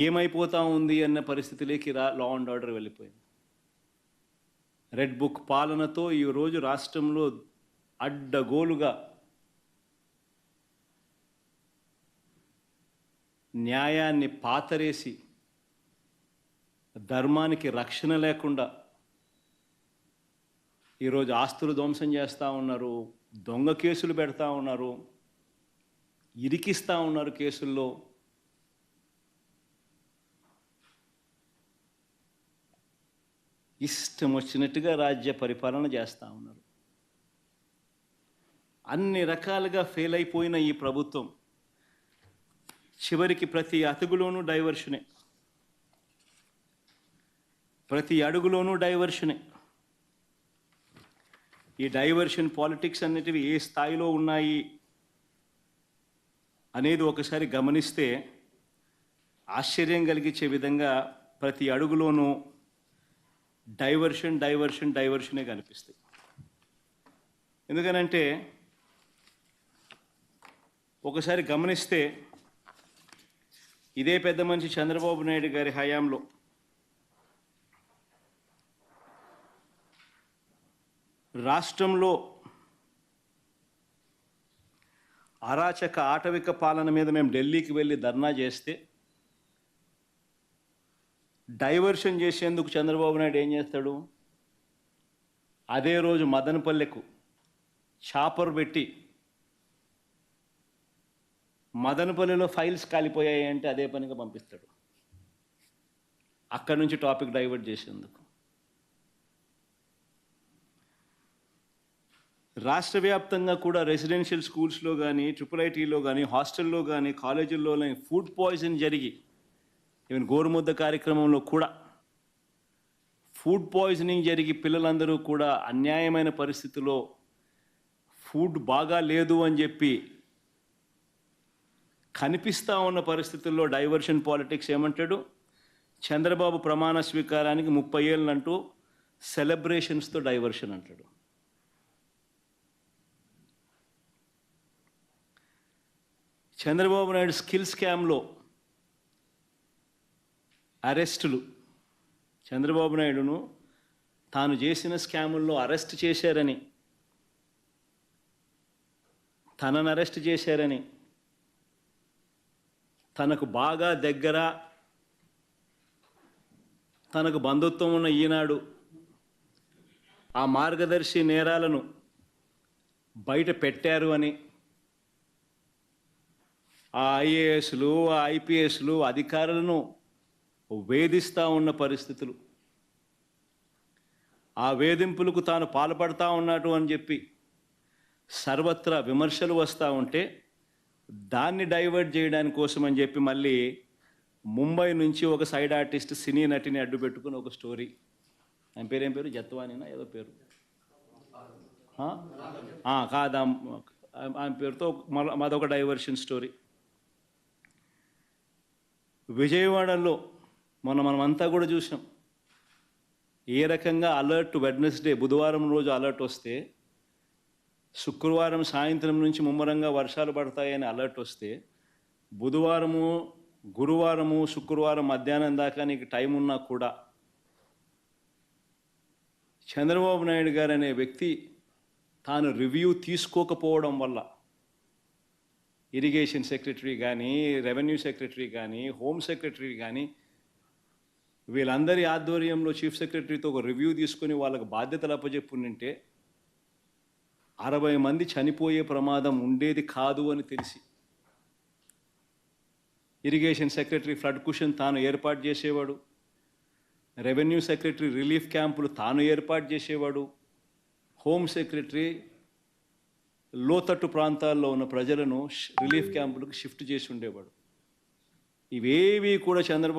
ఏమైపోతా ఉంది అన్న పరిస్థితిలోకి law and order వెళ్ళిపోయింది. రెడ్ బుక్ పాలనతో ఈరోజు రాష్ట్రంలో అడ్డగోలుగా న్యాయాన్ని పాతరేసి ధర్మానికి రక్షణ లేకుండా ఈరోజు ఆస్తులు ధ్వంసం చేస్తూ ఉన్నారు, దొంగ కేసులు పెడతా ఉన్నారు, ఇరికిస్తూ ఉన్నారు కేసుల్లో. ఇష్టం వచ్చినట్టుగా రాజ్య పరిపాలన చేస్తూ ఉన్నారు. అన్ని రకాలుగా ఫెయిల్ అయిపోయిన ఈ ప్రభుత్వం చివరికి ప్రతి అతుగులోనూ డైవర్షనే, ప్రతి అడుగులోనూ డైవర్షనే. ఈ డైవర్షన్ పాలిటిక్స్ అన్నిటివి ఏ స్థాయిలో ఉన్నాయి అనేది ఒకసారి గమనిస్తే ఆశ్చర్యం కలిగించే విధంగా ప్రతి అడుగులోనూ డైవర్షన్ డైవర్షన్ డైవర్షనే కనిపిస్తాయి. ఎందుకనంటే ఒకసారి గమనిస్తే ఇదే పెద్ద మనిషి చంద్రబాబు నాయుడు గారి హయాంలో రాష్ట్రంలో అరాచక ఆటవిక పాలన మీద మేము ఢిల్లీకి వెళ్ళి ధర్నా చేస్తే డైవర్షన్ చేసేందుకు చంద్రబాబు నాయుడు ఏం చేస్తాడు? అదే రోజు మదనపల్లెకు చాపర్ పెట్టి మదనపల్లిలో ఫైల్స్ కాలిపోయాయి అంటే అదే పనిగా పంపిస్తాడు, అక్కడి నుంచి టాపిక్ డైవర్ట్ చేసేందుకు. రాష్ట్ర వ్యాప్తంగా కూడా రెసిడెన్షియల్ స్కూల్స్లో కానీ, IIITలో కానీ, హాస్టల్లో కానీ, కాలేజీల్లో కానీ ఫుడ్ పాయిజన్ జరిగి, ఈవెన్ గోరుముద్ద కార్యక్రమంలో కూడా ఫుడ్ పాయిజనింగ్ జరిగి పిల్లలందరూ కూడా అన్యాయమైన పరిస్థితిలో ఫుడ్ బాగా లేదు అని చెప్పి కనిపిస్తూ ఉన్న పరిస్థితుల్లో డైవర్షన్ పాలిటిక్స్ ఏమంటాడు? చంద్రబాబు ప్రమాణ స్వీకారానికి 30 ఏళ్ళు అంటూ సెలబ్రేషన్స్తో డైవర్షన్ అంటాడు. చంద్రబాబు నాయుడు స్కిల్ స్కామ్లో అరెస్టులు, చంద్రబాబు నాయుడును తాను చేసిన స్కాముల్లో అరెస్ట్ చేశారని, తనను అరెస్ట్ చేశారని, తనకు బాగా దగ్గర, తనకు బంధుత్వం ఉన్న ఈనాడు ఆ మార్గదర్శి నేరాలను బయట పెట్టారు అని ఆ IASలు, ఆ IPSలు అధికారులను వేధిస్తూ ఉన్న పరిస్థితులు, ఆ వేధింపులకు తాను పాల్పడతా ఉన్నాడు అని చెప్పి సర్వత్రా విమర్శలు వస్తూ ఉంటే దాన్ని డైవర్ట్ చేయడానికి కోసం అని చెప్పి మళ్ళీ ముంబై నుంచి ఒక సైడ్ ఆర్టిస్ట్ సినీ నటిని అడ్డు పెట్టుకుని ఒక స్టోరీ, ఆయన పేరు ఏం పేరు, జత్వానినా ఏదో పేరు కాదా, ఆయన పేరుతో మాదొక డైవర్షన్ స్టోరీ. విజయవాడలో మనమంతా కూడా చూసాం ఏ రకంగా అలర్ట్. వెడ్నెస్డే బుధవారం రోజు అలర్ట్ వస్తే శుక్రవారం సాయంత్రం నుంచి ముమ్మరంగా వర్షాలు పడతాయని అలర్ట్ వస్తే బుధవారము, గురువారము, శుక్రవారం మధ్యాహ్నం దాకా నీకు టైం ఉన్నా కూడా చంద్రబాబు నాయుడు గారు అనే వ్యక్తి తాను రివ్యూ తీసుకోకపోవడం వల్ల ఇరిగేషన్ సెక్రటరీ కానీ, రెవెన్యూ సెక్రటరీ కానీ, హోమ్ సెక్రటరీ కానీ వీళ్ళందరి ఆధ్వర్యంలో చీఫ్ సెక్రటరీతో ఒక రివ్యూ తీసుకొని వాళ్ళకు బాధ్యతలు అప్పచెప్పుంటే 60 మంది చనిపోయే ప్రమాదం ఉండేది కాదు అని తెలిసి ఇరిగేషన్ సెక్రటరీ ఫ్లడ్ కుషన్ తాను ఏర్పాటు చేసేవాడు, రెవెన్యూ సెక్రటరీ రిలీఫ్ క్యాంపులు తాను ఏర్పాటు చేసేవాడు, హోమ్ సెక్రటరీ లోతట్టు ప్రాంతాల్లో ఉన్న ప్రజలను రిలీఫ్ క్యాంపులకు షిఫ్ట్ చేసి ఉండేవాడు. ఇవేవి కూడా చంద్రబాబు